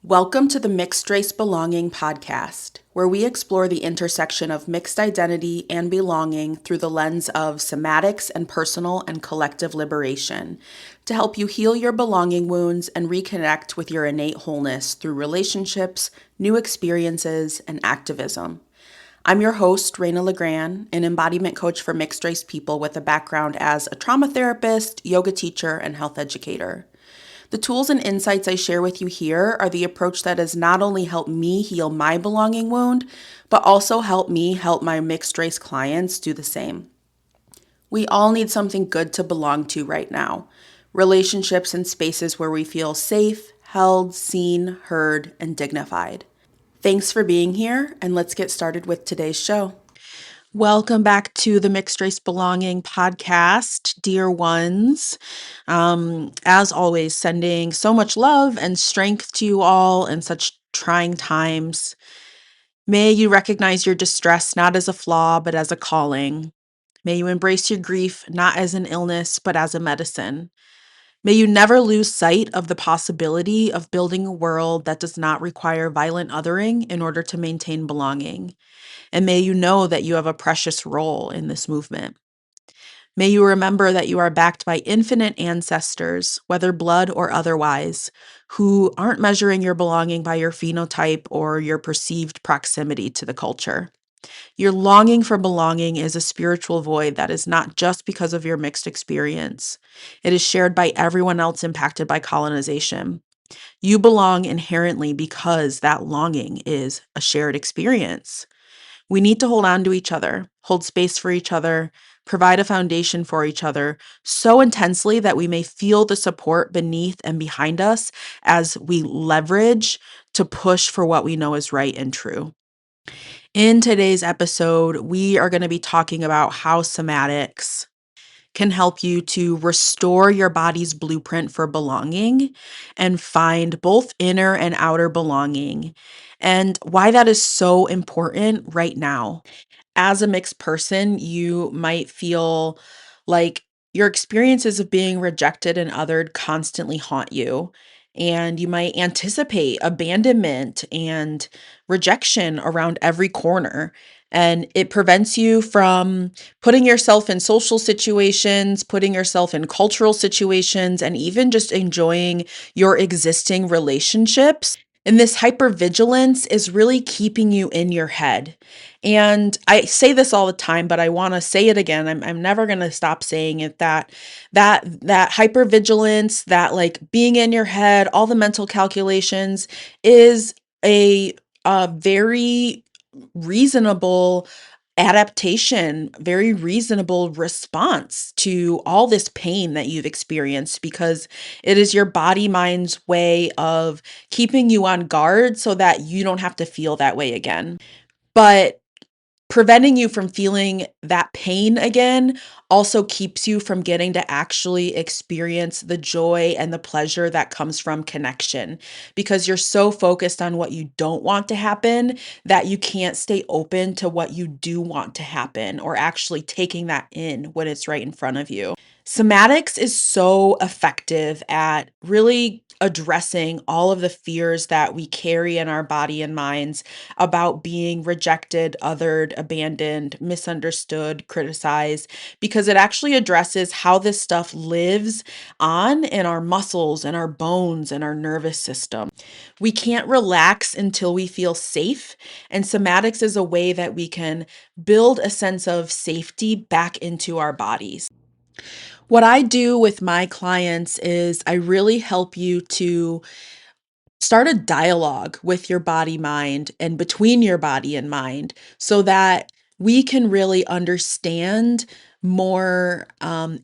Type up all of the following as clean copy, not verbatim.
Welcome to the Mixed Race Belonging podcast, where we explore the intersection of mixed identity and belonging through the lens of somatics and personal and collective liberation to help you heal your belonging wounds and reconnect with your innate wholeness through relationships, new experiences, and activism. I'm your host, Raina LaGrand, an embodiment coach for mixed race people with a background as a trauma therapist, yoga teacher, and health educator. The tools and insights I share with you here are the approach that has not only helped me heal my belonging wound, but also helped me help my mixed race clients do the same. We all need something good to belong to right now. Relationships and spaces where we feel safe, held, seen, heard, and dignified. Thanks for being here, and let's get started with today's show. Welcome back to the Mixed Race Belonging podcast, dear ones. As always, sending so much love and strength to you all in such trying times. May you recognize your distress not as a flaw, but as a calling. May you embrace your grief not as an illness, but as a medicine. May you never lose sight of the possibility of building a world that does not require violent othering in order to maintain belonging. And may you know that you have a precious role in this movement. May you remember that you are backed by infinite ancestors, whether blood or otherwise, who aren't measuring your belonging by your phenotype or your perceived proximity to the culture. Your longing for belonging is a spiritual void that is not just because of your mixed experience. It is shared by everyone else impacted by colonization. You belong inherently because that longing is a shared experience. We need to hold on to each other, hold space for each other, provide a foundation for each other so intensely that we may feel the support beneath and behind us as we leverage to push for what we know is right and true. In today's episode, we are going to be talking about how somatics can help you to restore your body's blueprint for belonging and find both inner and outer belonging, and why that is so important right now. As a mixed person, you might feel like your experiences of being rejected and othered constantly haunt you. And you might anticipate abandonment and rejection around every corner. And it prevents you from putting yourself in social situations, putting yourself in cultural situations, and even just enjoying your existing relationships. And this hypervigilance is really keeping you in your head. And I say this all the time, but I want to say it again. I'm never going to stop saying it, that hypervigilance, that like being in your head, all the mental calculations is a very reasonable adaptation, very reasonable response to all this pain that you've experienced, because it is your body mind's way of keeping you on guard so that you don't have to feel that way again. But preventing you from feeling that pain again also keeps you from getting to actually experience the joy and the pleasure that comes from connection, because you're so focused on what you don't want to happen that you can't stay open to what you do want to happen or actually taking that in when it's right in front of you. Somatics is so effective at really addressing all of the fears that we carry in our body and minds about being rejected, othered, abandoned, misunderstood, criticized, because it actually addresses how this stuff lives on in our muscles and our bones and our nervous system. We can't relax until we feel safe, and somatics is a way that we can build a sense of safety back into our bodies. What I do with my clients is I really help you to start a dialogue with your body mind and between your body and mind so that we can really understand more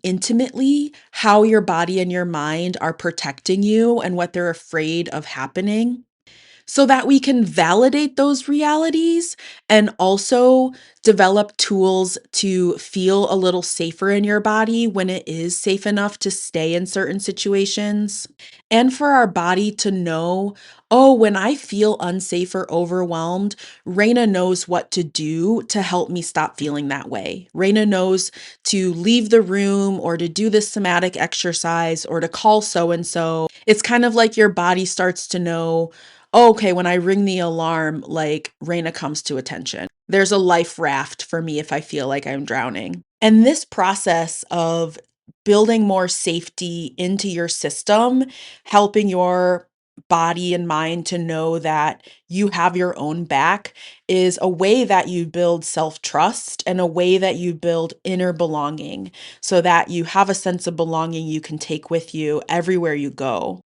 intimately how your body and your mind are protecting you and what they're afraid of happening, so that we can validate those realities and also develop tools to feel a little safer in your body when it is safe enough to stay in certain situations. And for our body to know, oh, when I feel unsafe or overwhelmed, Raina knows what to do to help me stop feeling that way. Raina knows to leave the room or to do this somatic exercise or to call so and so. It's kind of like your body starts to know, okay, when I ring the alarm, like Raina comes to attention. There's a life raft for me if I feel like I'm drowning. And this process of building more safety into your system, helping your body and mind to know that you have your own back, is a way that you build self trust and a way that you build inner belonging so that you have a sense of belonging you can take with you everywhere you go.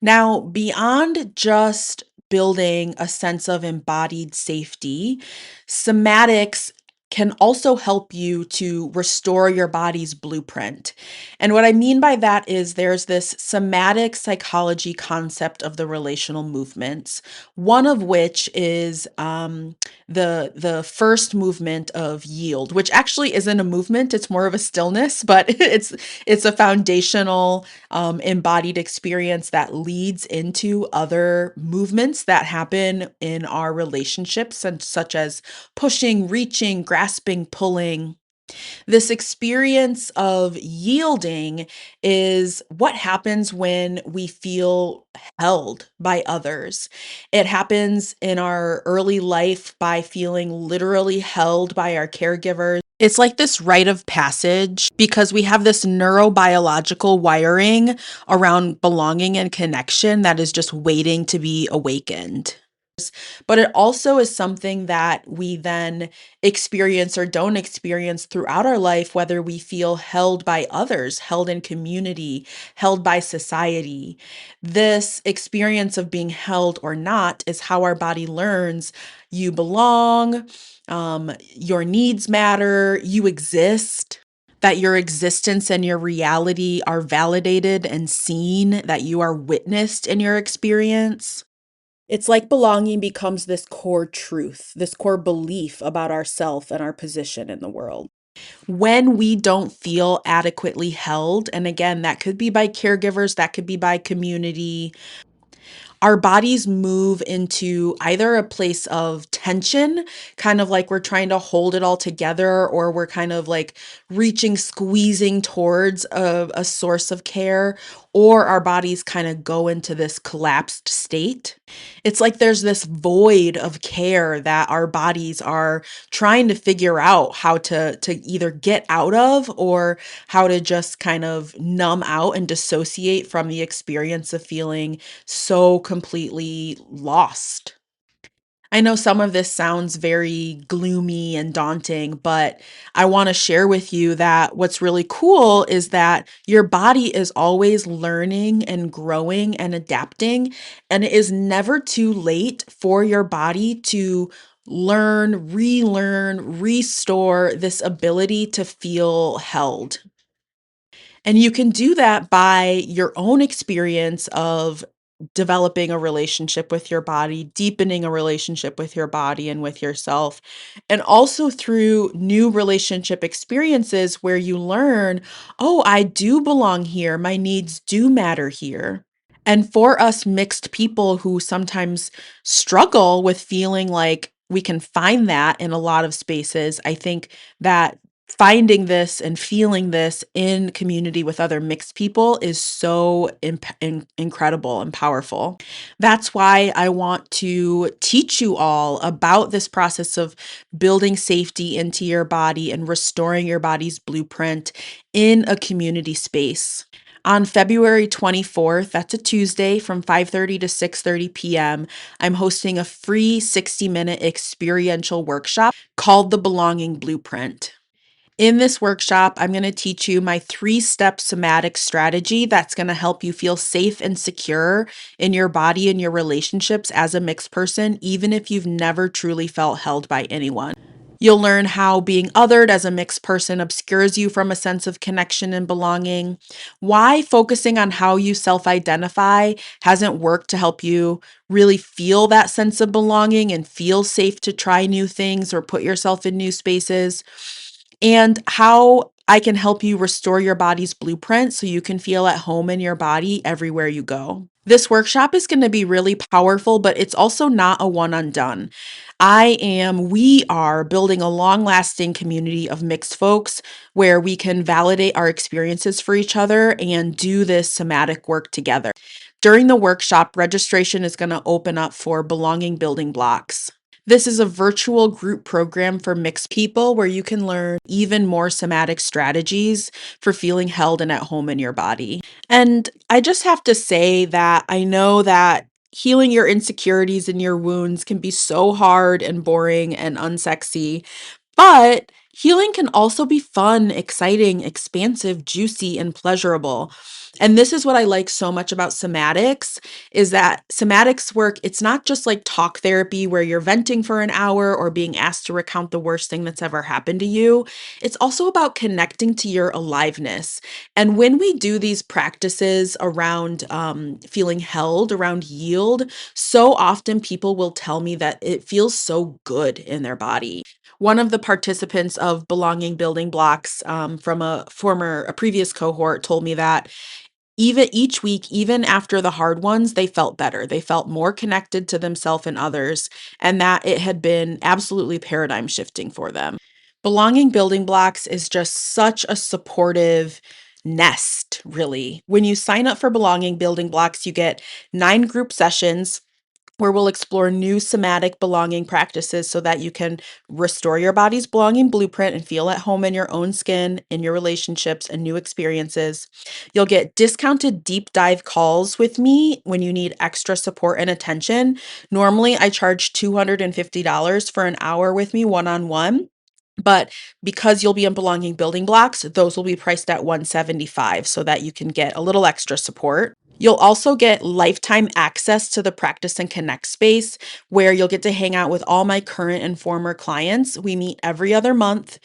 Now, beyond just building a sense of embodied safety, somatics can also help you to restore your body's blueprint. And what I mean by that is there's this somatic psychology concept of the relational movements, one of which is the first movement of yield, which actually isn't a movement, it's more of a stillness, but it's a foundational embodied experience that leads into other movements that happen in our relationships, and such as pushing, reaching, grasping, pulling. This experience of yielding is what happens when we feel held by others. It happens in our early life by feeling literally held by our caregivers. It's like this rite of passage because we have this neurobiological wiring around belonging and connection that is just waiting to be awakened. But it also is something that we then experience or don't experience throughout our life, whether we feel held by others, held in community, held by society. This experience of being held or not is how our body learns you belong, your needs matter, you exist. That your existence and your reality are validated and seen, that you are witnessed in your experience. It's like belonging becomes this core truth, this core belief about ourself and our position in the world. When we don't feel adequately held, and again, that could be by caregivers, that could be by community, our bodies move into either a place of tension, kind of like we're trying to hold it all together, or we're kind of like reaching, squeezing towards a source of care, or our bodies kind of go into this collapsed state. It's like there's this void of care that our bodies are trying to figure out how to either get out of, or how to just kind of numb out and dissociate from the experience of feeling so completely lost. I know some of this sounds very gloomy and daunting, but I want to share with you that what's really cool is that your body is always learning and growing and adapting, and it is never too late for your body to learn, relearn, restore this ability to feel held. And you can do that by your own experience of developing a relationship with your body, deepening a relationship with your body and with yourself, and also through new relationship experiences where you learn, oh, I do belong here. My needs do matter here. And for us mixed people who sometimes struggle with feeling like we can find that in a lot of spaces, I think that finding this and feeling this in community with other mixed people is so incredible and powerful. That's why I want to teach you all about this process of building safety into your body and restoring your body's blueprint in a community space. On February 24th, that's a Tuesday from 5:30 to 6:30 p.m., I'm hosting a free 60-minute experiential workshop called The Belonging Blueprint. In this workshop, I'm going to teach you my 3-step somatic strategy that's going to help you feel safe and secure in your body and your relationships as a mixed person, even if you've never truly felt held by anyone. You'll learn how being othered as a mixed person obscures you from a sense of connection and belonging, why focusing on how you self identify hasn't worked to help you really feel that sense of belonging and feel safe to try new things or put yourself in new spaces, and how I can help you restore your body's blueprint so you can feel at home in your body everywhere you go. This workshop is going to be really powerful, but it's also not a one and done. We are building a long lasting community of mixed folks where we can validate our experiences for each other and do this somatic work together. During the workshop, registration is going to open up for belonging building blocks. This is a virtual group program for mixed people where you can learn even more somatic strategies for feeling held and at home in your body. And I just have to say that I know that healing your insecurities and your wounds can be so hard and boring and unsexy, but healing can also be fun, exciting, expansive, juicy, and pleasurable. And this is what I like so much about somatics is that somatics work, it's not just like talk therapy where you're venting for an hour or being asked to recount the worst thing that's ever happened to you. It's also about connecting to your aliveness. And when we do these practices around feeling held, around yield, so often people will tell me that it feels so good in their body. One of the participants of belonging building blocks from a previous cohort told me that even each week, even after the hard ones, they felt better. They felt more connected to themselves and others, and that it had been absolutely paradigm shifting for them. Belonging building blocks is just such a supportive nest, really. When you sign up for belonging building blocks, you get 9 group sessions where we'll explore new somatic belonging practices so that you can restore your body's belonging blueprint and feel at home in your own skin, in your relationships, and new experiences. You'll get discounted deep dive calls with me when you need extra support and attention. Normally, I charge $250 for an hour with me one on one. But because you'll be in belonging building blocks, those will be priced at $175 so that you can get a little extra support. You'll also get lifetime access to the Practice and Connect space where you'll get to hang out with all my current and former clients. We meet every other month.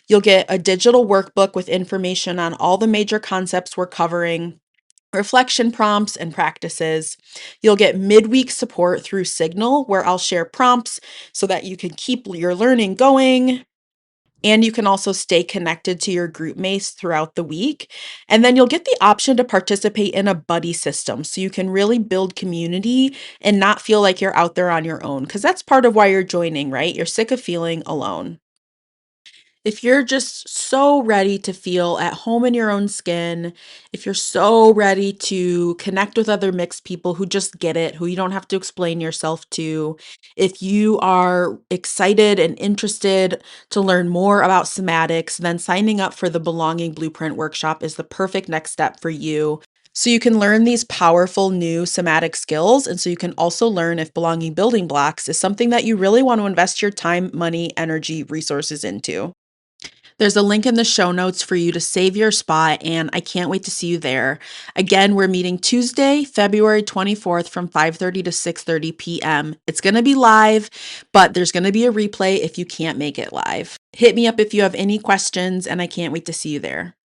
You'll get a digital workbook with information on all the major concepts we're covering, reflection prompts, and practices. You'll get midweek support through Signal, where I'll share prompts so that you can keep your learning going. And you can also stay connected to your group mates throughout the week. And then you'll get the option to participate in a buddy system so you can really build community and not feel like you're out there on your own. Because that's part of why you're joining, right? You're sick of feeling alone. If you're just so ready to feel at home in your own skin, if you're so ready to connect with other mixed people who just get it, who you don't have to explain yourself to, if you are excited and interested to learn more about somatics, then signing up for the Belonging Blueprint workshop is the perfect next step for you. So you can learn these powerful new somatic skills. And so you can also learn if belonging building blocks is something that you really want to invest your time, money, energy, resources into. There's a link in the show notes for you to save your spot, and I can't wait to see you there. Again, we're meeting Tuesday, February 24th from 5:30 to 6:30 p.m. It's going to be live, but there's going to be a replay if you can't make it live. Hit me up if you have any questions, and I can't wait to see you there.